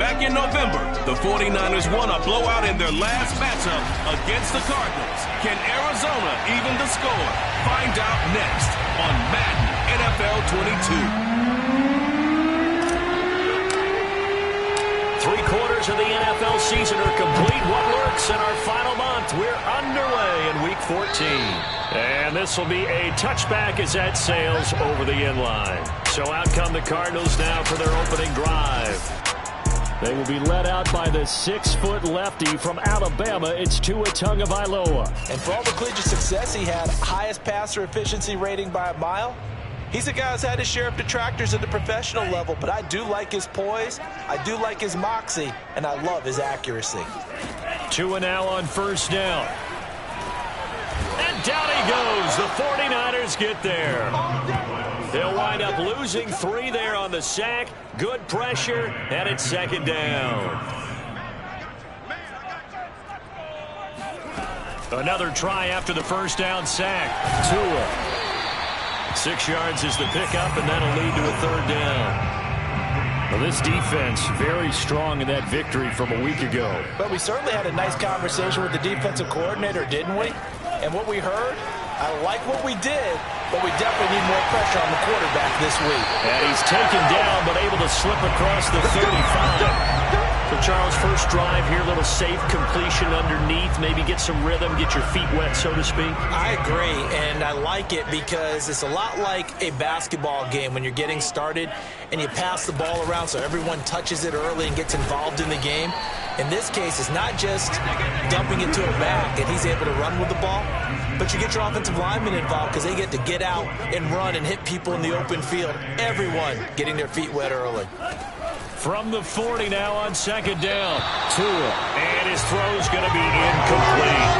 Back in November, the 49ers won a blowout in their last matchup against the Cardinals. Can Arizona even the score? Find out next on Madden NFL 22. Three-quarters of the NFL season are complete. What lurks in our final month? We're underway in Week 14. And this will be a touchback as that sails over the inline. So out come the Cardinals now for their opening drive. They will be led out by the 6-foot lefty from Alabama. It's Tua Tagovailoa. And for all the collegiate success he had, highest passer efficiency rating by a mile, he's a guy who's had his share of detractors at the professional level, but I do like his poise, I do like his moxie, and I love his accuracy. Tua now on first down. And down he goes. The 49ers get there. They'll wind up losing 3 there on the sack. Good pressure, and it's second down. Another try after the first down sack. Tua. 6 yards is the pickup, and that'll lead to a third down. Well, this defense very strong in that victory from a week ago. But we certainly had a nice conversation with the defensive coordinator, didn't we? And what we heard, I like what we did, but we definitely need more pressure on the quarterback this week. And he's taken down, but able to slip across the 35. So, Charles, first drive here, little safe completion underneath. Maybe get some rhythm, get your feet wet, so to speak. I agree, and I like it because it's a lot like a basketball game when you're getting started and you pass the ball around so everyone touches it early and gets involved in the game. In this case, it's not just dumping it to a back and he's able to run with the ball, but you get your offensive linemen involved because they get to get out and run and hit people in the open field. Everyone getting their feet wet early. From the 40 now on second down. Tua. And his throw's going to be incomplete.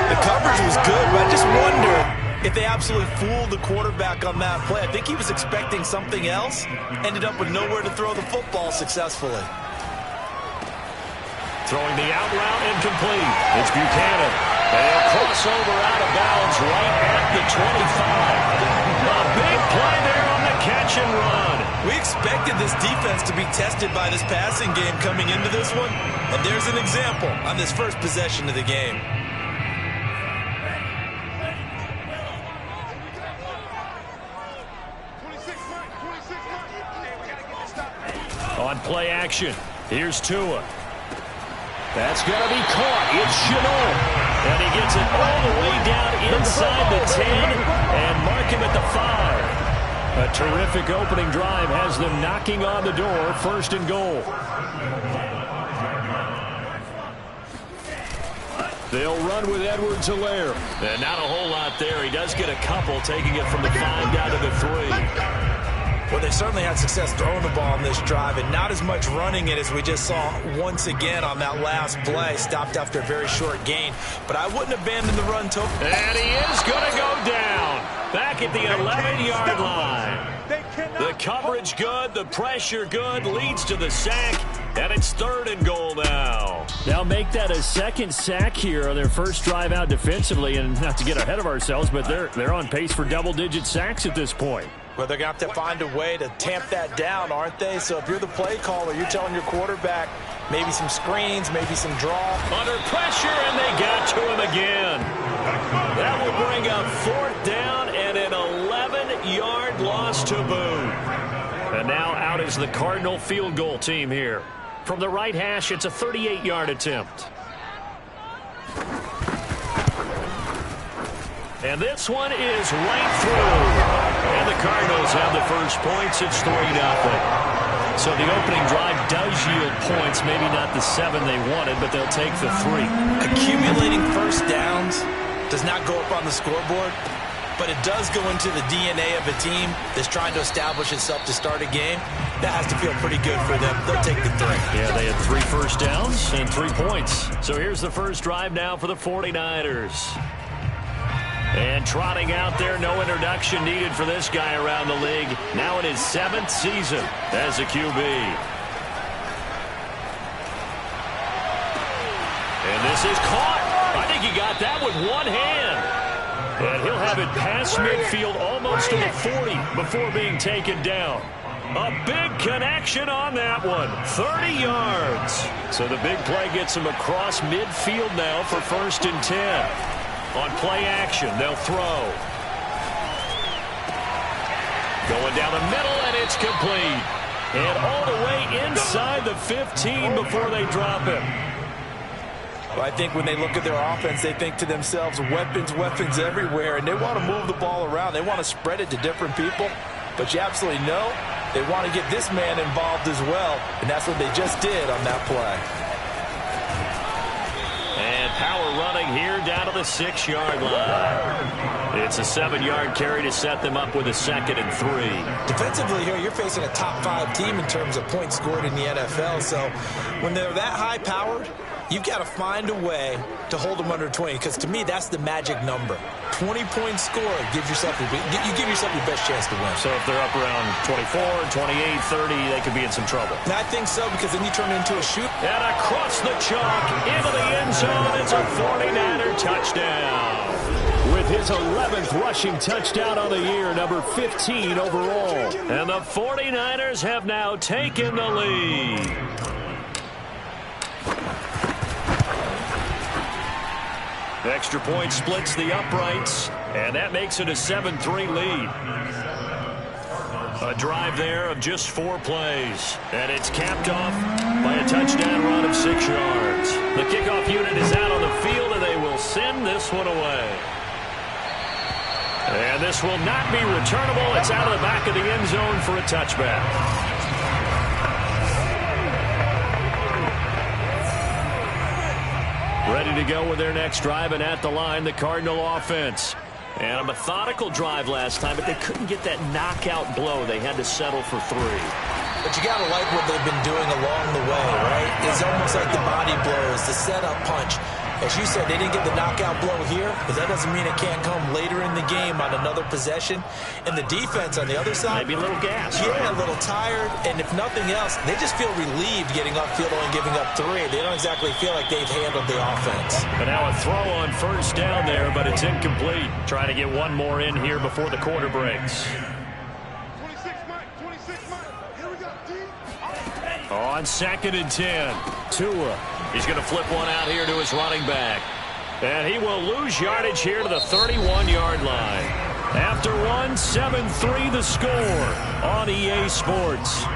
The coverage was good, but I just wonder if they absolutely fooled the quarterback on that play. I think he was expecting something else. Ended up with nowhere to throw the football successfully. Throwing the out route incomplete. It's Buchanan. They'll cross over out of bounds right at the 25. A big play there on the catch and run. We expected this defense to be tested by this passing game coming into this one, and there's an example on this first possession of the game. On play action, here's Tua. That's going to be caught. It's Shenault. And he gets it all the way down inside the 10 and mark him at the 5. A terrific opening drive has them knocking on the door. First and goal. They'll run with Edwards-Helaire. And not a whole lot there. He does get a couple, taking it from the 5 down to the 3. Well, they certainly had success throwing the ball on this drive, and not as much running it as we just saw once again on that last play. Stopped after a very short gain. But I wouldn't abandon the run total. And he is going to go down. Back at the 11-yard line. The coverage good, the pressure good, leads to the sack, and it's third and goal now. Now make that a second sack here on their first drive out defensively, and not to get ahead of ourselves, but they're on pace for double-digit sacks at this point. Well, they're going to have to find a way to tamp that down, aren't they? So if you're the play caller, you're telling your quarterback maybe some screens, maybe some draw. Under pressure, and they got to him again. That will bring up fourth down and an 11-yard loss to boot. And now out is the Cardinal field goal team here. From the right hash, it's a 38-yard attempt. And this one is right through. And the Cardinals have the first points. It's 3-0. So the opening drive does yield points. Maybe not the 7 they wanted, but they'll take the 3. Accumulating first downs does not go up on the scoreboard, but it does go into the DNA of a team that's trying to establish itself to start a game. That has to feel pretty good for them. They'll take the 3. Yeah, they had 3 first downs and 3 points. So here's the first drive now for the 49ers. And trotting out there, no introduction needed for this guy around the league. Now in his 7th season as a QB. And this is caught. I think he got that with one hand. And he'll have it past midfield almost to the 40 before being taken down. A big connection on that one. 30 yards. So the big play gets him across midfield now for 1st and 10. On play action, they'll throw. Going down the middle, and it's complete. And all the way inside the 15 before they drop him. Well, I think when they look at their offense, they think to themselves, weapons, weapons everywhere, and they want to move the ball around. They want to spread it to different people, but you absolutely know they want to get this man involved as well, and that's what they just did on that play. And power running here down to the 6-yard line. It's a 7-yard carry to set them up with a 2nd and 3. Defensively here, you're facing a top 5 team in terms of points scored in the NFL, so when they're that high-powered, you've got to find a way to hold them under 20, because to me, that's the magic number. 20-point score, you give yourself your best chance to win. So if they're up around 24, 28, 30, they could be in some trouble. And I think so, because then you turn it into a shoot. And across the chalk, into the end zone, it's a 49er touchdown. With his 11th rushing touchdown on the year, number 15 overall. And the 49ers have now taken the lead. Extra point splits the uprights, and that makes it a 7-3 lead. A drive there of just 4 plays, and it's capped off by a touchdown run of 6 yards. The kickoff unit is out on the field, and they will send this one away. And this will not be returnable. It's out of the back of the end zone for a touchback. Ready to go with their next drive, and at the line, the Cardinal offense. And a methodical drive last time, but they couldn't get that knockout blow. They had to settle for 3. But you got to like what they've been doing along the way, right? It's almost like the body blows, the setup punch. As you said, they didn't get the knockout blow here, but that doesn't mean it can't come later in the game on another possession. And the defense on the other side, maybe a little gas. Yeah, right? A little tired. And if nothing else, they just feel relieved getting upfield and giving up 3. They don't exactly feel like they've handled the offense. But now a throw on 1st down there, but it's incomplete. Trying to get one more in here before the quarter breaks. On 2nd and 10, Tua. He's going to flip one out here to his running back. And he will lose yardage here to the 31-yard line. After one, 7-3 the score on EA Sports.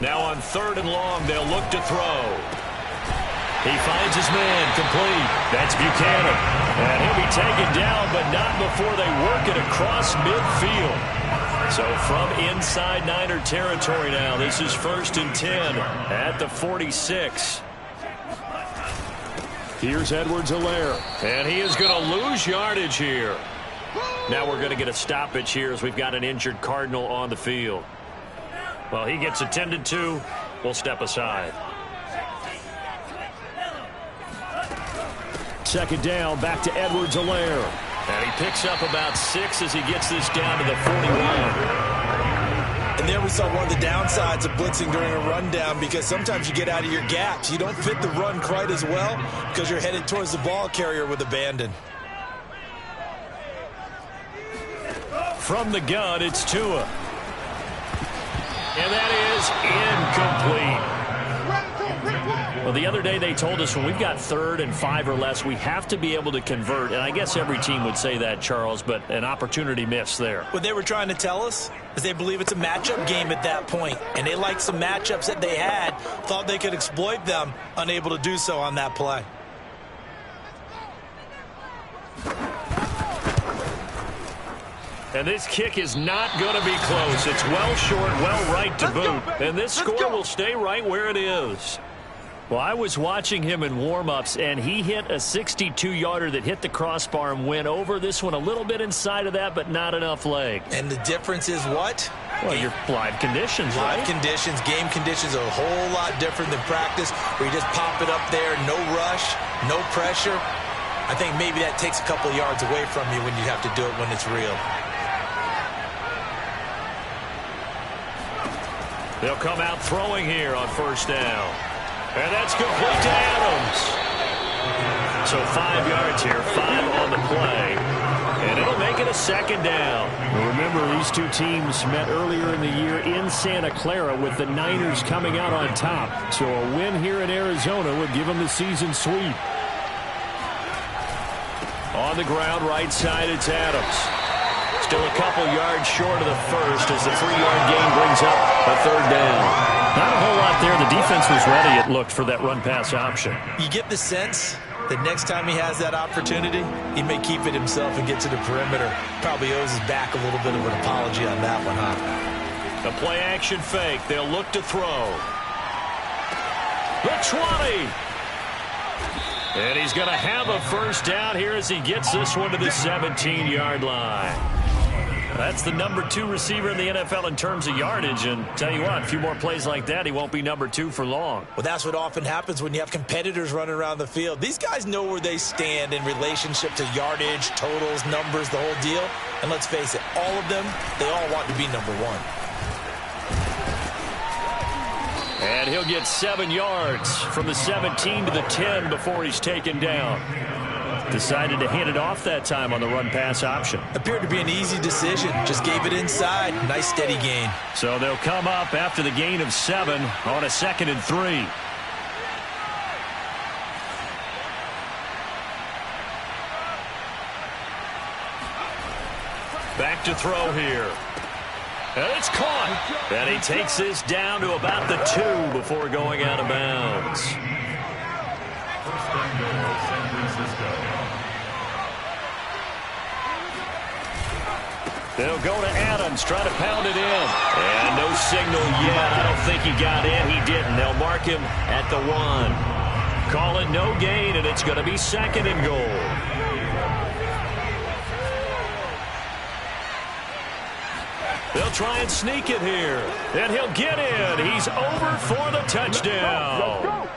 Now on 3rd and long, they'll look to throw. He finds his man, complete. That's Buchanan. And he'll be taken down, but not before they work it across midfield. So from inside Niner territory now, this is 1st and 10 at the 46. Here's Edwards-Helaire. And he is going to lose yardage here. Now we're going to get a stoppage here as we've got an injured Cardinal on the field. Well, he gets attended to. We'll step aside. 2nd down, back to Edwards-Helaire. And he picks up about 6 as he gets this down to the 41. And there we saw one of the downsides of blitzing during a rundown, because sometimes you get out of your gaps. You don't fit the run quite as well because you're headed towards the ball carrier with abandon. From the gun, it's Tua. And that is incomplete. Well, the other day they told us when we've got 3rd and 5 or less, we have to be able to convert. And I guess every team would say that, Charles, but an opportunity missed there. What they were trying to tell us is they believe it's a matchup game at that point. And they liked some matchups that they had, thought they could exploit them, unable to do so on that play. And this kick is not going to be close. It's well short, well right to boot. And this score will stay right where it is. Well, I was watching him in warm-ups, and he hit a 62-yarder that hit the crossbar and went over. This one a little bit inside of that, but not enough leg. And the difference is what? Well, your live conditions, live right? conditions, game conditions are a whole lot different than practice, where you just pop it up there, no rush, no pressure. I think maybe that takes a couple yards away from you when you have to do it when it's real. They'll come out throwing here on 1st down. And that's complete to Adams. So 5 yards here, 5 on the play. And it'll make it a second down. Well, remember, these two teams met earlier in the year in Santa Clara with the Niners coming out on top. So a win here in Arizona would give them the season sweep. On the ground, right side, it's Adams. Still a couple yards short of the first as the 3-yard gain brings up a third down. Not a whole lot there. The defense was ready, it looked, for that run-pass option. You get the sense that next time he has that opportunity, he may keep it himself and get to the perimeter. Probably owes his back a little bit of an apology on that one, huh? A play-action fake. They'll look to throw. The 20. And he's going to have a first down here as he gets this one to the 17-yard line. That's the number 2 receiver in the NFL in terms of yardage. And tell you what, a few more plays like that, he won't be number 2 for long. Well, that's what often happens when you have competitors running around the field. These guys know where they stand in relationship to yardage, totals, numbers, the whole deal. And let's face it, all of them, they all want to be number 1. And he'll get 7 yards from the 17 to the 10 before he's taken down. Decided to hand it off that time on the run-pass option. Appeared to be an easy decision. Just gave it inside. Nice steady gain. So they'll come up after the gain of 7 on a 2nd and 3. Back to throw here. And it's caught. And he takes this down to about the 2 before going out of bounds. First and goal, San Francisco. They'll go to Adams, try to pound it in. And no signal yet. I don't think he got in. He didn't. They'll mark him at the 1. Call it no gain, and it's going to be 2nd and goal. They'll try and sneak it here. And he'll get in. He's over for the touchdown.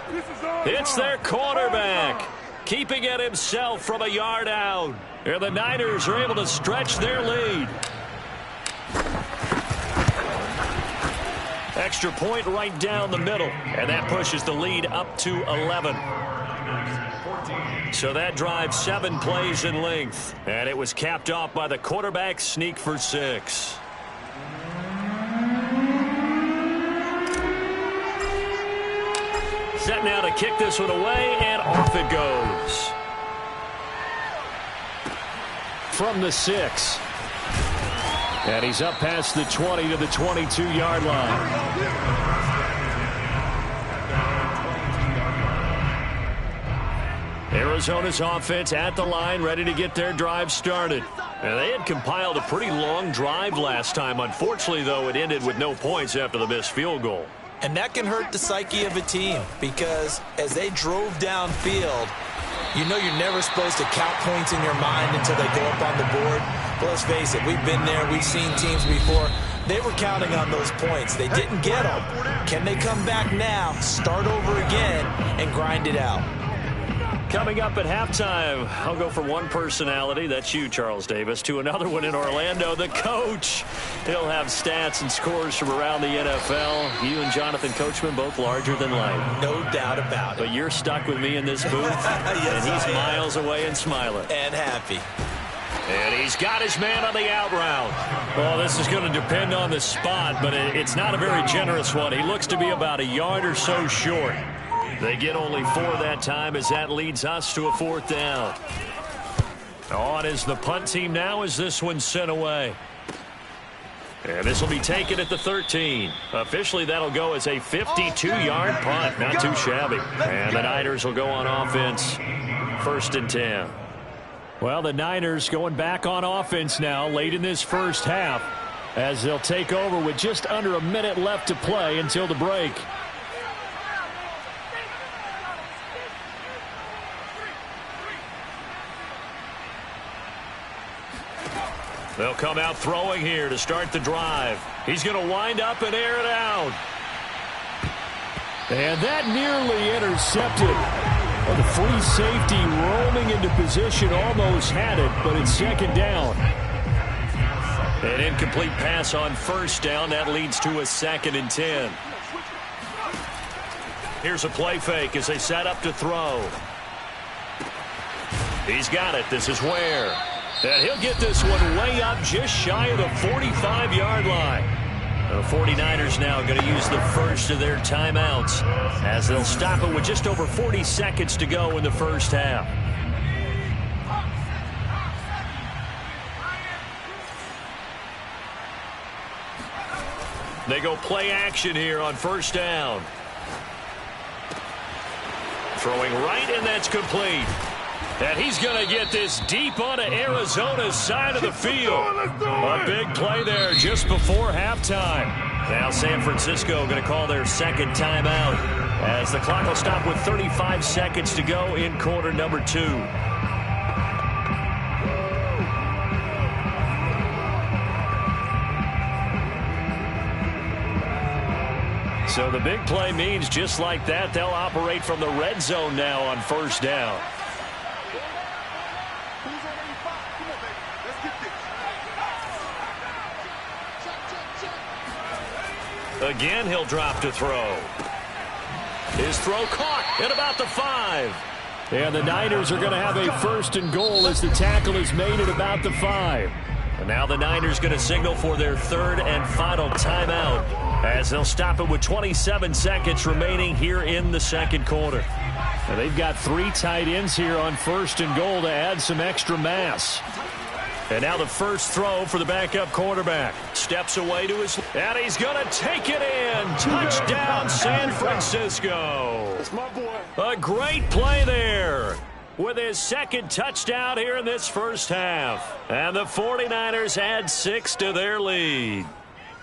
It's their quarterback, keeping it himself from a yard out. And the Niners are able to stretch their lead. Extra point right down the middle. And that pushes the lead up to 11. So that drive 7 plays in length. And it was capped off by the quarterback sneak for 6. Set now to kick this one away, and off it goes. From the 6. And he's up past the 20 to the 22-yard line. Arizona's offense at the line, ready to get their drive started. And they had compiled a pretty long drive last time. Unfortunately, though, it ended with no points after the missed field goal. And that can hurt the psyche of a team because as they drove downfield, you know you're never supposed to count points in your mind until they go up on the board. But let's face it, we've been there. We've seen teams before. They were counting on those points. They didn't get them. Can they come back now, start over again, and grind it out? Coming up at halftime, I'll go from one personality, that's you, Charles Davis, to another one in Orlando, the coach. He'll have stats and scores from around the NFL. You and Jonathan Coachman, both larger than life. No doubt about it. But you're stuck with me in this booth, yes, and he's miles away and smiling. And happy. And he's got his man on the out route. Well, this is going to depend on the spot, but it's not a very generous one. He looks to be about a yard or so short. They get only 4 that time as that leads us to a 4th down. On is the punt team now as this one's sent away. And this will be taken at the 13. Officially, that'll go as a 52-yard punt. Not too shabby. And the Niners will go on offense. 1st and 10. Well, the Niners going back on offense now late in this first half as they'll take over with just under a minute left to play until the break. They'll come out throwing here to start the drive. He's going to wind up and air it out. And that nearly intercepted. Well, the free safety roaming into position almost had it, but it's 2nd down. An incomplete pass on 1st down. That leads to a 2nd and 10. Here's a play fake as they set up to throw. He's got it. This is Ware. And he'll get this one way up just shy of the 45-yard line. The 49ers now going to use the first of their timeouts as they'll stop it with just over 40 seconds to go in the first half. They go play action here on first down. Throwing right, and that's complete. And he's going to get this deep onto Arizona's side of the field. A big play there just before halftime. Now San Francisco going to call their second timeout as the clock will stop with 35 seconds to go in quarter number 2. So the big play means just like that, they'll operate from the red zone now on first down. Again, he'll drop to throw. His throw caught at about the 5. And the Niners are going to have a first and goal as the tackle is made at about the 5. And now the Niners going to signal for their third and final timeout as they'll stop it with 27 seconds remaining here in the second quarter. And they've got 3 tight ends here on first and goal to add some extra mass. And now the first throw for the backup quarterback. Steps away to his... And he's going to take it in. Touchdown, San Francisco. That's my boy. A great play there with his second touchdown here in this first half. And the 49ers add 6 to their lead.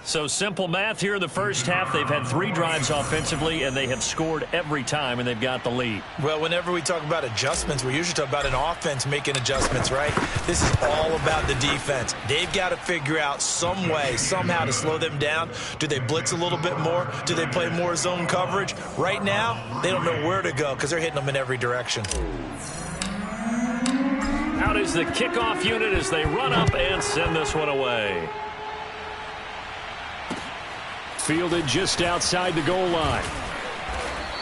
So simple math here in the first half. They've had 3 drives offensively, and they have scored every time, and they've got the lead. Well, whenever we talk about adjustments, we usually talk about an offense making adjustments, right? This is all about the defense. They've got to figure out some way, somehow to slow them down. Do they blitz a little bit more? Do they play more zone coverage? Right now, they don't know where to go because they're hitting them in every direction. Out is the kickoff unit as they run up and send this one away. Fielded just outside the goal line.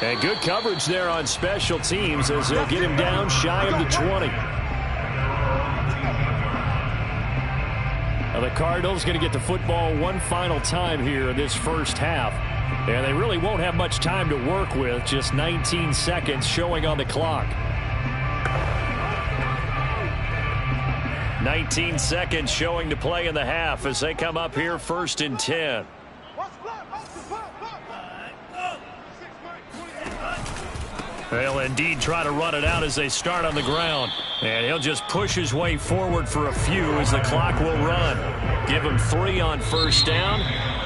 And good coverage there on special teams as they'll get him down shy of the 20. Now the Cardinals going to get the football one final time here in this first half. And they really won't have much time to work with, just 19 seconds showing on the clock. 19 seconds showing to play in the half as they come up here first and 10. They'll indeed try to run it out as they start on the ground. And he'll just push his way forward for a few as the clock will run. Give him 3 on first down.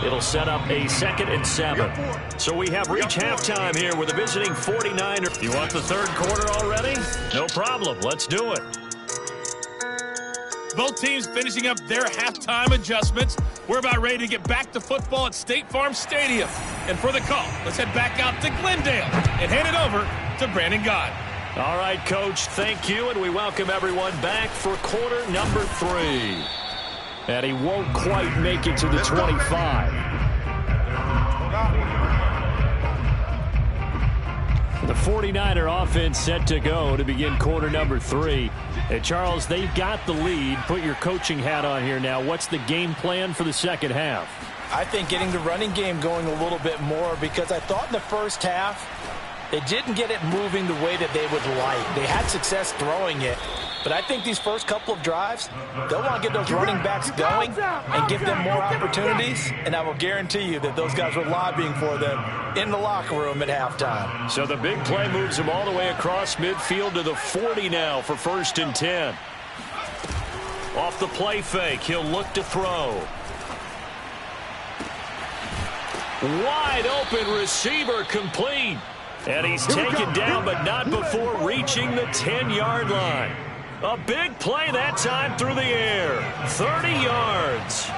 It'll set up a 2nd and 7. So we have reached halftime here with the visiting 49ers. You want the third quarter already? No problem. Let's do it. Both teams finishing up their halftime adjustments. We're about ready to get back to football at State Farm Stadium. And for the call, let's head back out to Glendale and hand it over to Brandon Gott. All right, Coach, thank you, and we welcome everyone back for quarter number 3. And he won't quite make it to the 25. The 49er offense set to go to begin quarter number 3. Hey, Charles, they've got the lead. Put your coaching hat on here now. What's the game plan for the second half? I think getting the running game going a little bit more because I thought in the first half they didn't get it moving the way that they would like. They had success throwing it. But I think these first couple of drives, they'll want to get those running backs going and give them more opportunities. And I will guarantee you that those guys were lobbying for them in the locker room at halftime. So the big play moves them all the way across midfield to the 40 now for first and 10. Off the play fake, he'll look to throw. Wide open receiver complete. And he's taken down, but not before reaching the 10-yard line. A big play that time through the air. 30 yards.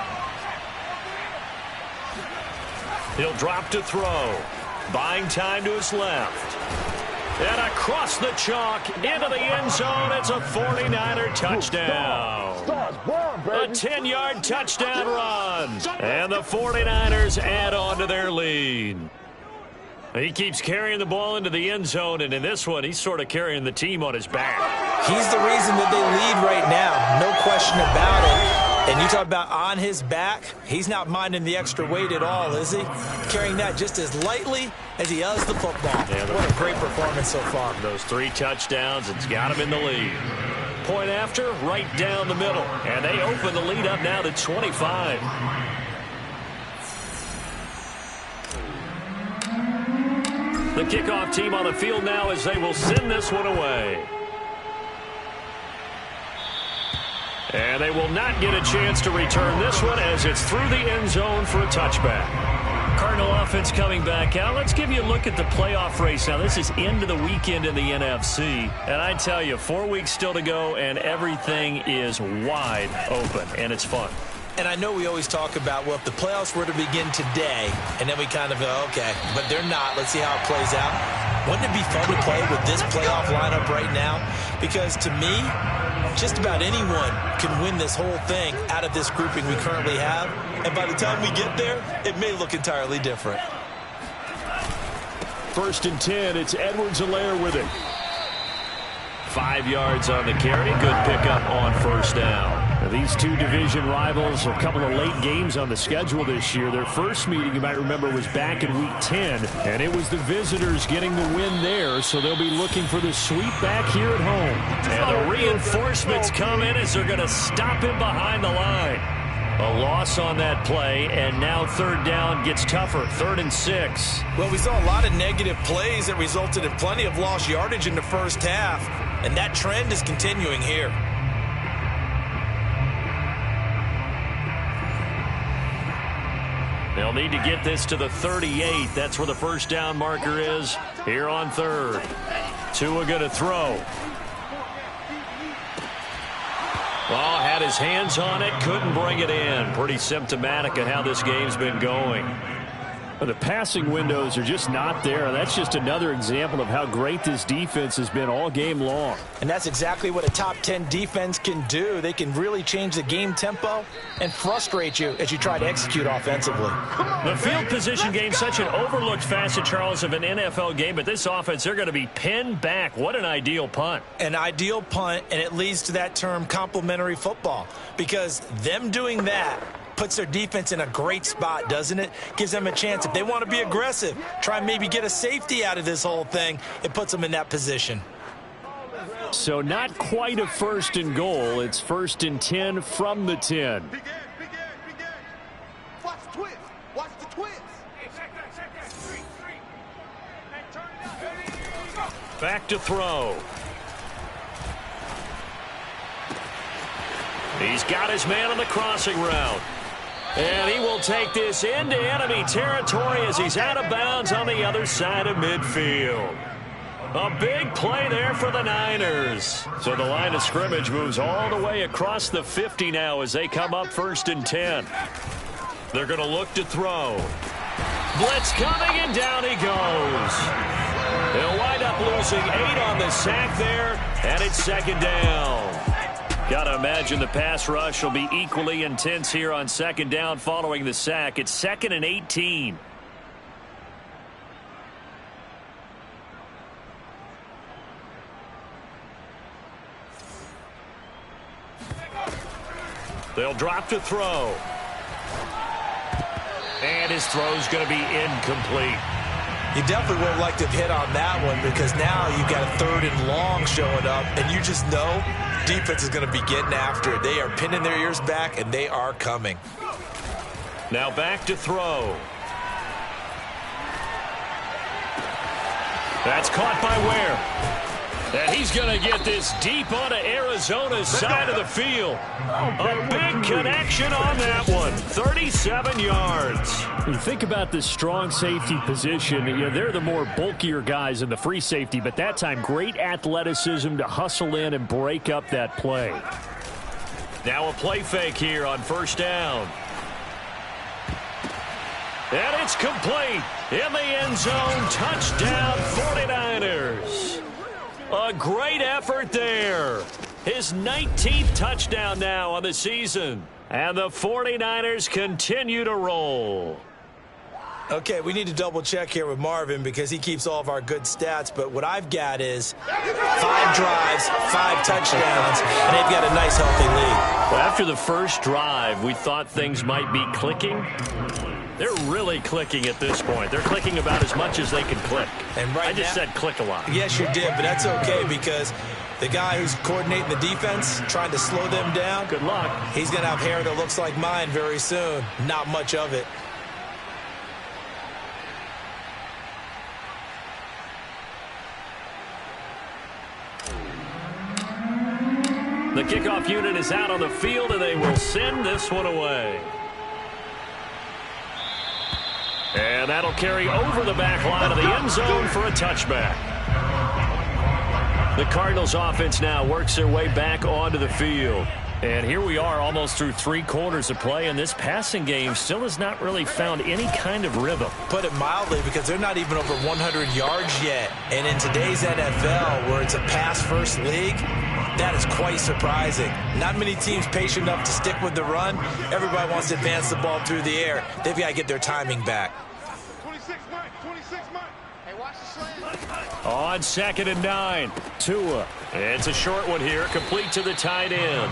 He'll drop to throw. Buying time to his left. And across the chalk into the end zone. It's a 49er touchdown. A 10-yard touchdown run. And the 49ers add on to their lead. He keeps carrying the ball into the end zone, and in this one, he's sort of carrying the team on his back. He's the reason that they lead right now. No question about it. And you talk about on his back, he's not minding the extra weight at all, is he? Carrying that just as lightly as he does the football. Yeah, what a great performance so far. Those 3 touchdowns, it's got him in the lead. Point after, right down the middle. And they open the lead up now to 25. The kickoff team on the field now as they will send this one away. And they will not get a chance to return this one as it's through the end zone for a touchback. Cardinal offense coming back out. Let's give you a look at the playoff race. Now, this is into the weekend in the NFC. And I tell you, 4 weeks still to go, and everything is wide open, and it's fun. And I know we always talk about, well, if the playoffs were to begin today, and then we kind of go, okay, but they're not. Let's see how it plays out. Wouldn't it be fun to play with this playoff lineup right now? Because to me, just about anyone can win this whole thing out of this grouping we currently have. And by the time we get there, it may look entirely different. 1st and 10, it's Edwards-Helaire with it. 5 yards on the carry. Good pickup on 1st down. Now, these two division rivals, a couple of late games on the schedule this year. Their first meeting, you might remember, was back in Week 10, and it was the visitors getting the win there, so they'll be looking for the sweep back here at home. And the reinforcements come in as they're going to stop him behind the line. A loss on that play, and now 3rd down gets tougher, 3rd and 6. Well, we saw a lot of negative plays that resulted in plenty of lost yardage in the first half, and that trend is continuing here. They'll need to get this to the 38. That's where the 1st down marker is here on 3rd. Tua going to throw. Oh, had his hands on it, couldn't bring it in. Pretty symptomatic of how this game's been going. But the passing windows are just not there. And that's just another example of how great this defense has been all game long. And that's exactly what a top 10 defense can do. They can really change the game tempo and frustrate you as you try to execute offensively. The field position game, such an overlooked facet, Charles, of an NFL game. But this offense, they're going to be pinned back. What an ideal punt. An ideal punt, and it leads to that term complementary football. Because them doing that puts their defense in a great spot, doesn't it? Gives them a chance. If they want to be aggressive, try and maybe get a safety out of this whole thing, it puts them in that position. So not quite a 1st and goal. It's 1st and 10 from the 10. Watch the twist. Watch the twist. Back to throw. He's got his man on the crossing route. And he will take this into enemy territory as he's out of bounds on the other side of midfield. A big play there for the Niners. So the line of scrimmage moves all the way across the 50 now as they come up 1st and 10. They're going to look to throw. Blitz coming, and down he goes. He'll wind up losing 8 on the sack there, and it's 2nd down. Got to imagine the pass rush will be equally intense here on 2nd down following the sack. It's 2nd and 18. They'll drop to throw. And his throw's going to be incomplete. You definitely would like to have hit on that one, because now you've got a 3rd and long showing up, and you just know defense is going to be getting after it. They are pinning their ears back, and they are coming. Now back to throw. That's caught by Ware. And he's going to get this deep onto Arizona's side of the field. A big connection on that one. 37 yards. You think about this strong safety position. You know, they're the more bulkier guys in the free safety, but that time great athleticism to hustle in and break up that play. Now a play fake here on 1st down. And it's complete. In the end zone, touchdown 49ers. A great effort there. His 19th touchdown now on the season. And the 49ers continue to roll. Okay, we need to double check here with Marvin because he keeps all of our good stats, but what I've got is 5 drives, 5 touchdowns, and they've got a nice, healthy lead. Well, after the first drive, we thought things might be clicking. They're really clicking at this point. They're clicking about as much as they can click. And I just said click a lot. Yes, you did, but that's okay because the guy who's coordinating the defense, trying to slow them down, good luck. He's going to have hair that looks like mine very soon. Not much of it. The kickoff unit is out on the field, and they will send this one away. And that'll carry over the back line of the end zone for a touchback. The Cardinals offense now works their way back onto the field. And here we are almost through 3 quarters of play, and this passing game still has not really found any kind of rhythm. Put it mildly, because they're not even over 100 yards yet. And in today's NFL, where it's a pass-first league, that is quite surprising. Not many teams patient enough to stick with the run. Everybody wants to advance the ball through the air. They've got to get their timing back. 26 Mike. Hey, watch the slant. On 2nd and 9, Tua. It's a short one here, complete to the tight end.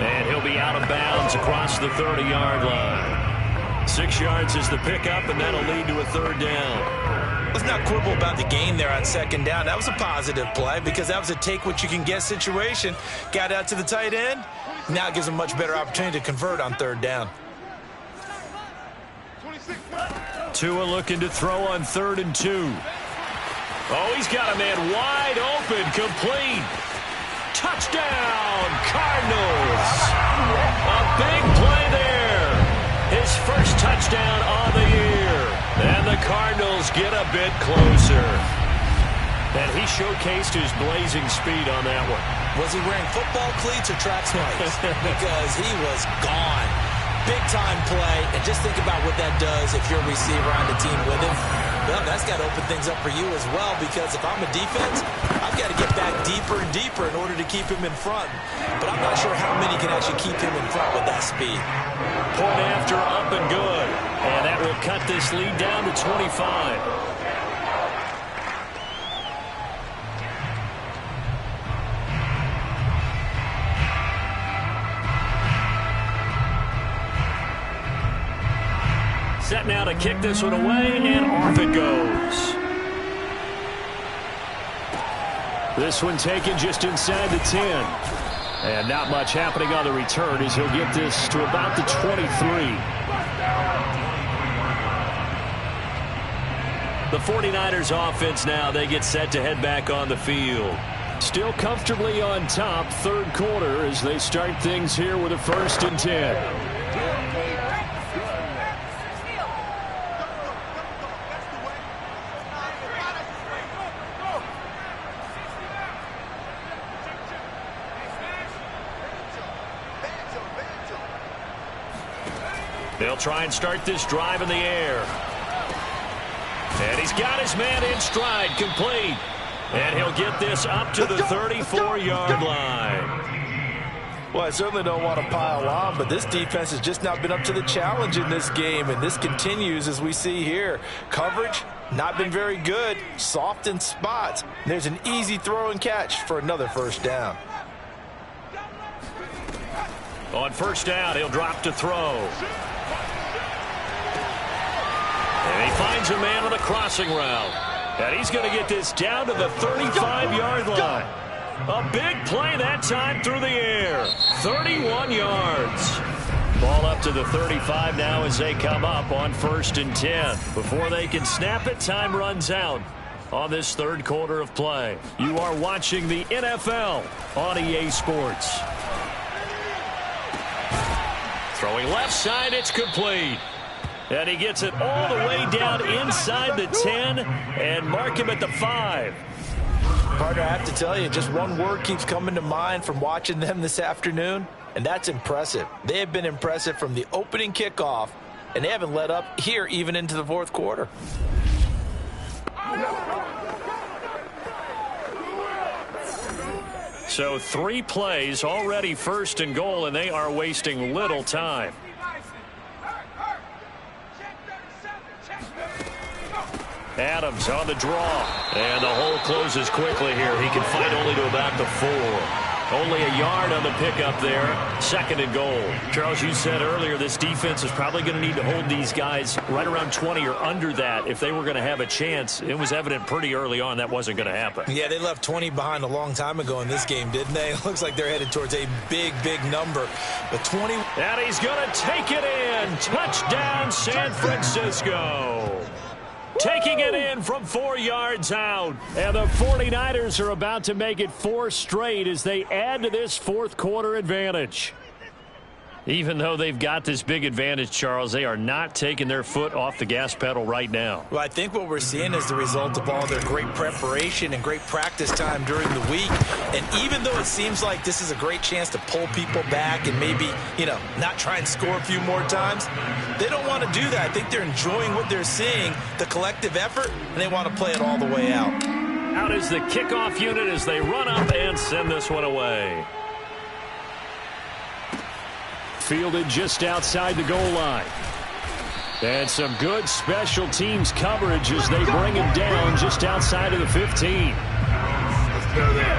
And he'll be out of bounds across the 30-yard line. 6 yards is the pickup, and that'll lead to a 3rd down. Let's not quibble about the gain there on 2nd down. That was a positive play because that was a take-what-you-can-get situation. Got out to the tight end. Now it gives them a much better opportunity to convert on 3rd down. Tua looking to throw on 3rd and 2. Oh, he's got a man wide open, complete. Touchdown, Cardinals. A big play there. His first touchdown on the year. And the Cardinals get a bit closer. And he showcased his blazing speed on that one. Was he wearing football cleats or track spikes? Because he was gone. Big-time play, and just think about what that does if you're a receiver on the team with him. Well, that's got to open things up for you as well, because if I'm a defense, I've got to get back deeper and deeper in order to keep him in front. But I'm not sure how many can actually keep him in front with that speed. Point after, up and good. And that will cut this lead down to 25. Set now to kick this one away, and off it goes. This one taken just inside the 10. And not much happening on the return as he'll get this to about the 23. The 49ers offense now, they get set to head back on the field. Still comfortably on top, 3rd quarter as they start things here with a 1st and 10. They'll try and start this drive in the air. And he's got his man in stride, complete. And he'll get this up to the 34-yard line. Well, I certainly don't want to pile on, but this defense has just not been up to the challenge in this game, and this continues as we see here. Coverage, not been very good, soft in spots. There's an easy throw and catch for another 1st down. On 1st down, he'll drop to throw. And he finds a man on the crossing route. And he's going to get this down to the 35-yard line. A big play that time through the air. 31 yards. Ball up to the 35 now as they come up on 1st and 10. Before they can snap it, time runs out on this 3rd quarter of play. You are watching the NFL on EA Sports. Throwing left side, it's complete. And he gets it all the way down inside the 10 and mark him at the 5. Partner, I have to tell you, just one word keeps coming to mind from watching them this afternoon, and that's impressive. They have been impressive from the opening kickoff, and they haven't let up here even into the 4th quarter. So 3 plays, already 1st and goal, and they are wasting little time. Adams on the draw. And the hole closes quickly here. He can fight only to about the 4. Only a yard on the pickup there. 2nd and goal. Charles, you said earlier this defense is probably going to need to hold these guys right around 20 or under that if they were going to have a chance. It was evident pretty early on that wasn't going to happen. Yeah, they left 20 behind a long time ago in this game, didn't they? It looks like they're headed towards a big, big number. But 20. And he's going to take it in. Touchdown, San Francisco. Taking it in from 4 yards out. And the 49ers are about to make it 4 straight as they add to this 4th quarter advantage. Even though they've got this big advantage, Charles, they are not taking their foot off the gas pedal right now. Well, I think what we're seeing is the result of all their great preparation and great practice time during the week. And even though it seems like this is a great chance to pull people back and maybe, not try and score a few more times, they don't want to do that. I think they're enjoying what they're seeing, the collective effort, and they want to play it all the way out. Out is the kickoff unit as they run up and send this one away. Fielded just outside the goal line. And some good special teams coverage as they bring him down just outside of the 15. Let's go there.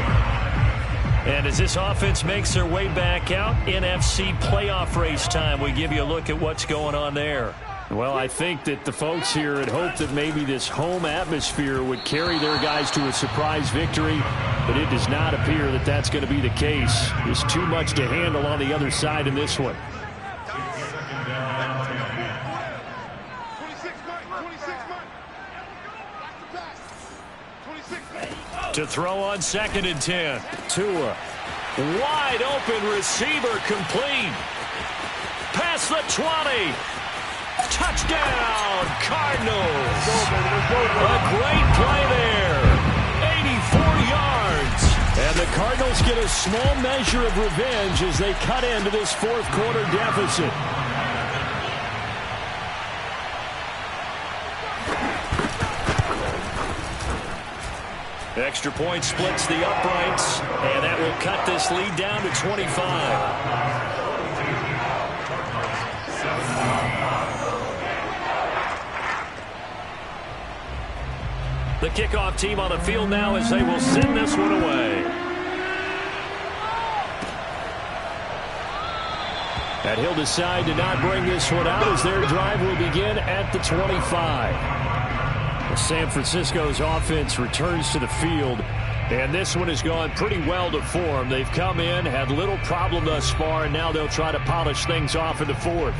And as this offense makes their way back out, NFC playoff race time, we give you a look at what's going on there. Well, I think that the folks here had hoped that maybe this home atmosphere would carry their guys to a surprise victory, but it does not appear that that's going to be the case. There's too much to handle on the other side in this one. 26. To throw on 2nd and 10. Tua. Wide open receiver complete. Past the 20. Touchdown, Cardinals. A great play there. 84 yards. And the Cardinals get a small measure of revenge as they cut into this 4th quarter deficit. Extra point splits the uprights, and that will cut this lead down to 25. The kickoff team on the field now as they will send this one away. And he'll decide to not bring this one out as their drive will begin at the 25. San Francisco's offense returns to the field, and this one has gone pretty well to form. They've come in, had little problem thus far, and now they'll try to polish things off in the 4th.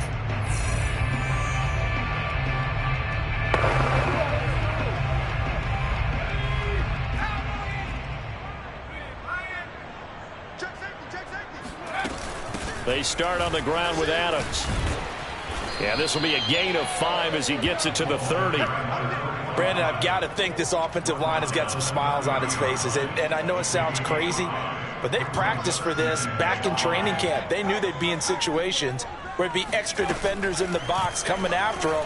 They start on the ground with Adams. Yeah, this will be a gain of 5 as he gets it to the 30. Brandon, I've got to think this offensive line has got some smiles on its faces. And I know it sounds crazy, but they practiced for this back in training camp. They knew they'd be in situations where it'd be extra defenders in the box coming after them,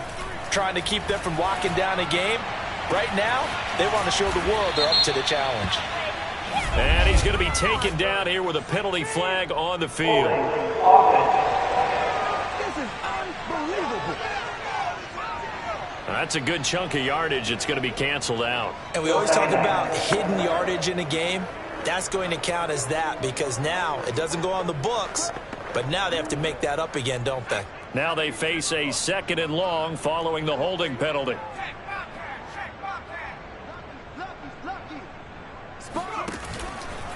trying to keep them from locking down a game. Right now, they want to show the world they're up to the challenge. And he's going to be taken down here with a penalty flag on the field. This is unbelievable. That's a good chunk of yardage. It's going to be canceled out. And we always talk about hidden yardage in a game. That's going to count as that because now it doesn't go on the books, but now they have to make that up again, don't they? Now they face a 2nd and long following the holding penalty.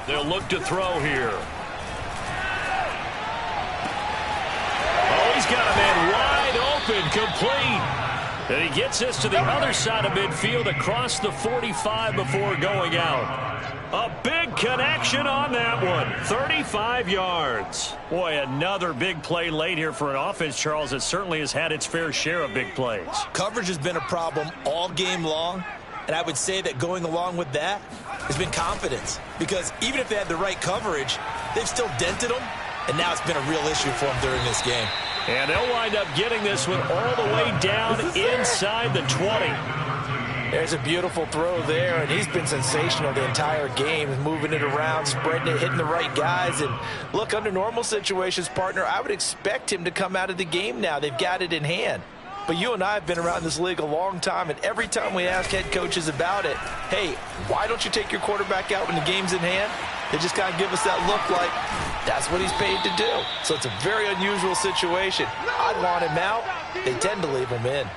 They'll look to throw here. Oh, he's got a man wide open, complete. And he gets this to the other side of midfield across the 45 before going out. A big connection on that one. 35 yards. Boy, another big play late here for an offense, Charles, that certainly has had its fair share of big plays. Coverage has been a problem all game long. And I would say that going along with that has been confidence. Because even if they had the right coverage, they've still dented them. And now it's been a real issue for them during this game. And they'll wind up getting this one all the way down inside the 20. There's a beautiful throw there, and he's been sensational the entire game, moving it around, spreading it, hitting the right guys. And look, under normal situations, partner, I would expect him to come out of the game now. They've got it in hand. But you and I have been around this league a long time, and every time we ask head coaches about it, hey, why don't you take your quarterback out when the game's in hand? They just kind of give us that look like that's what he's paid to do. So it's a very unusual situation. I'd want him out. They tend to leave him in.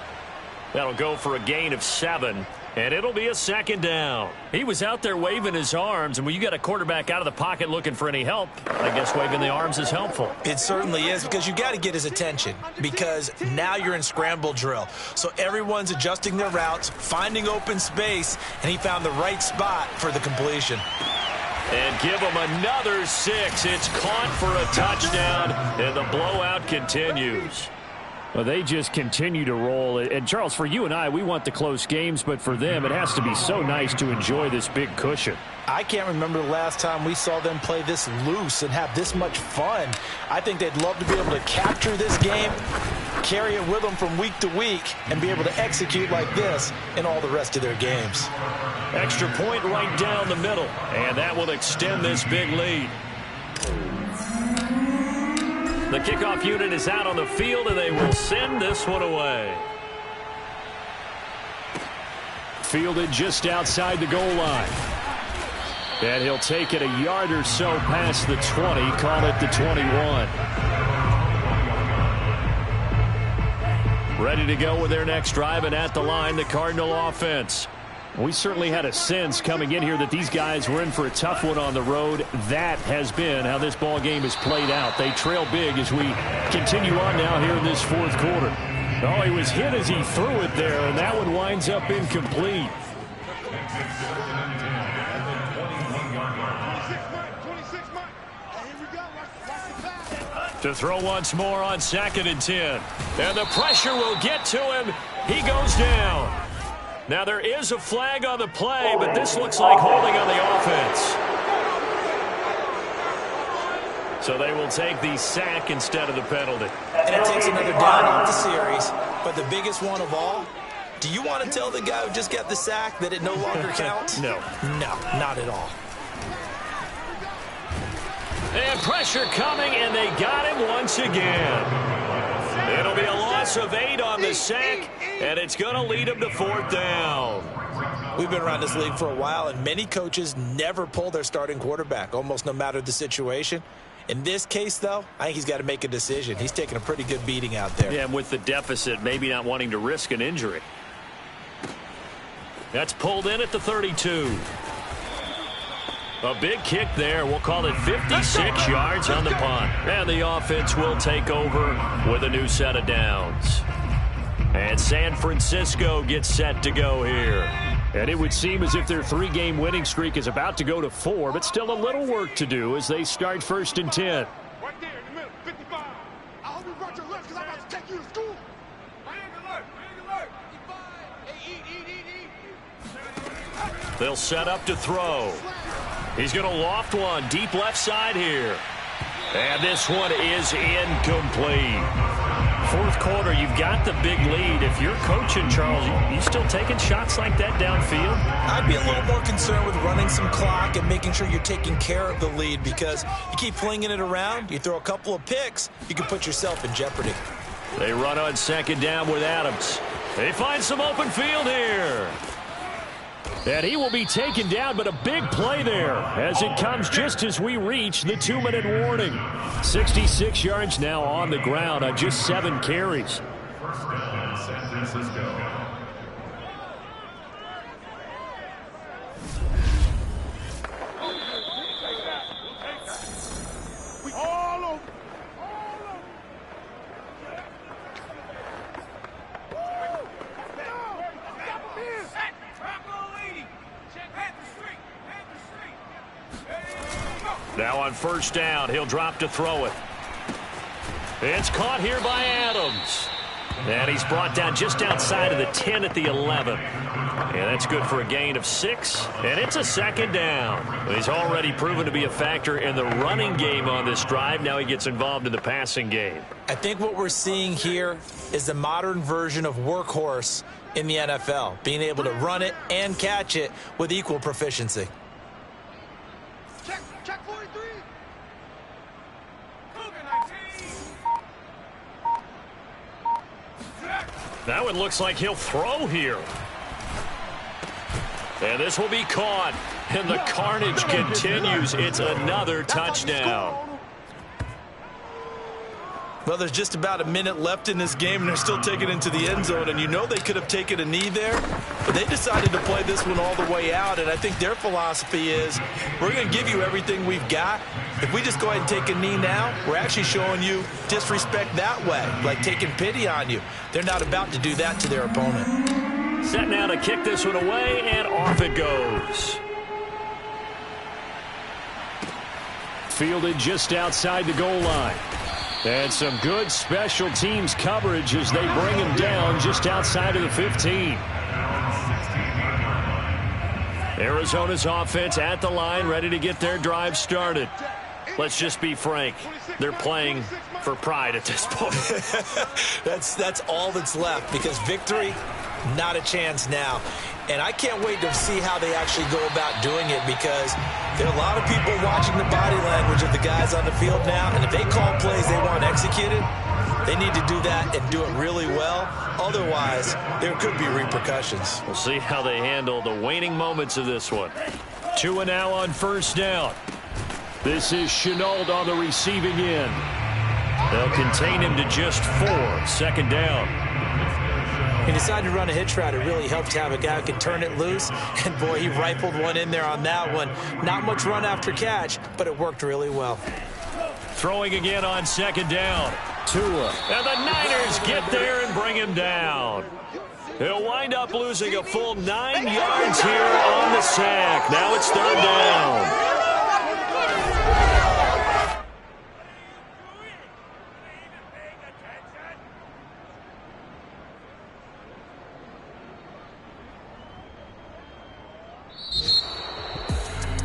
That'll go for a gain of 7. And it'll be a second down. He was out there waving his arms, and when you got a quarterback out of the pocket looking for any help, I guess waving the arms is helpful. It certainly is, because you got to get his attention, because now you're in scramble drill. So everyone's adjusting their routes, finding open space, and he found the right spot for the completion. And give him another 6. It's caught for a touchdown, and the blowout continues. Well, they just continue to roll. And, Charles, for you and I, we want the close games, but for them, it has to be so nice to enjoy this big cushion. I can't remember the last time we saw them play this loose and have this much fun. I think they'd love to be able to capture this game, carry it with them from week to week, and be able to execute like this in all the rest of their games. Extra point right down the middle, and that will extend this big lead. The kickoff unit is out on the field, and they will send this one away. Fielded just outside the goal line. And he'll take it a yard or so past the 20, call it the 21. Ready to go with their next drive, and at the line, the Cardinal offense. We certainly had a sense coming in here that these guys were in for a tough one on the road. That has been how this ball game is played out. They trail big as we continue on now here in this fourth quarter. Oh, he was hit as he threw it there, and that one winds up incomplete. To throw once more on 2nd and 10. And the pressure will get to him. He goes down. Now, there is a flag on the play, but this looks like holding on the offense. So they will take the sack instead of the penalty. And it takes another down off the series. But the biggest one of all, do you want to tell the guy who just got the sack that it no longer counts? No. No, not at all. And pressure coming, and they got him once again. It'll be a loss of 8 on the sack, and it's going to lead him to 4th down. We've been around this league for a while, and many coaches never pull their starting quarterback, almost no matter the situation. In this case, though, I think he's got to make a decision. He's taking a pretty good beating out there. Yeah, and with the deficit, maybe not wanting to risk an injury. That's pulled in at the 32. A big kick there. We'll call it 56 yards on the punt. And the offense will take over with a new set of downs. And San Francisco gets set to go here. And it would seem as if their 3-game winning streak is about to go to 4, but still a little work to do as they start 1st and 10. Right there in the middle, 55. I hope you brought your lunch because I'm about to take you to school. Alert. Eat. They'll set up to throw. He's going to loft one deep left side here. And this one is incomplete. 4th quarter, you've got the big lead. If you're coaching, Charles, you still taking shots like that downfield? I'd be a little more concerned with running some clock and making sure you're taking care of the lead, because you keep flinging it around, you throw a couple of picks, you can put yourself in jeopardy. They run on 2nd down with Adams. They find some open field here. And he will be taken down, but a big play there as it comes just as we reach the 2-minute warning. 66 yards now on the ground on just 7 carries. First down, San Francisco. Now on 1st down, he'll drop to throw it. It's caught here by Adams. And he's brought down just outside of the 10 at the 11. And that's good for a gain of 6. And it's a 2nd down. He's already proven to be a factor in the running game on this drive. Now he gets involved in the passing game. I think what we're seeing here is the modern version of workhorse in the NFL, being able to run it and catch it with equal proficiency. Check 43. That one looks like he'll throw here. And this will be caught. And the carnage continues. It's another touchdown. Well, there's just about a minute left in this game, and they're still taking it into the end zone. And you know they could have taken a knee there, but they decided to play this one all the way out. And I think their philosophy is, we're going to give you everything we've got. If we just go ahead and take a knee now, we're actually showing you disrespect that way, like taking pity on you. They're not about to do that to their opponent. Set now to kick this one away, and off it goes. Fielded just outside the goal line. And some good special teams coverage as they bring him down just outside of the 15. Arizona's offense at the line, ready to get their drive started. Let's just be frank. They're playing for pride at this point. That's all that's left, because victory, not a chance now. And I can't wait to see how they actually go about doing it, because there are a lot of people watching the body language of the guys on the field now, and if they call plays they want executed, they need to do that and do it really well. Otherwise, there could be repercussions. We'll see how they handle the waning moments of this one. 2 now on first down. This is Chenault on the receiving end. They'll contain him to just 4. Second down. He decided to run a hitch route. It really helped to have a guy who can turn it loose. And, boy, he rifled one in there on that one. Not much run after catch, but it worked really well. Throwing again on second down. Tua. And the Niners get there and bring him down. He'll wind up losing a full 9 yards here on the sack. Now it's third down.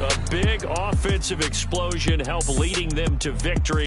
A big offensive explosion helped leading them to victory.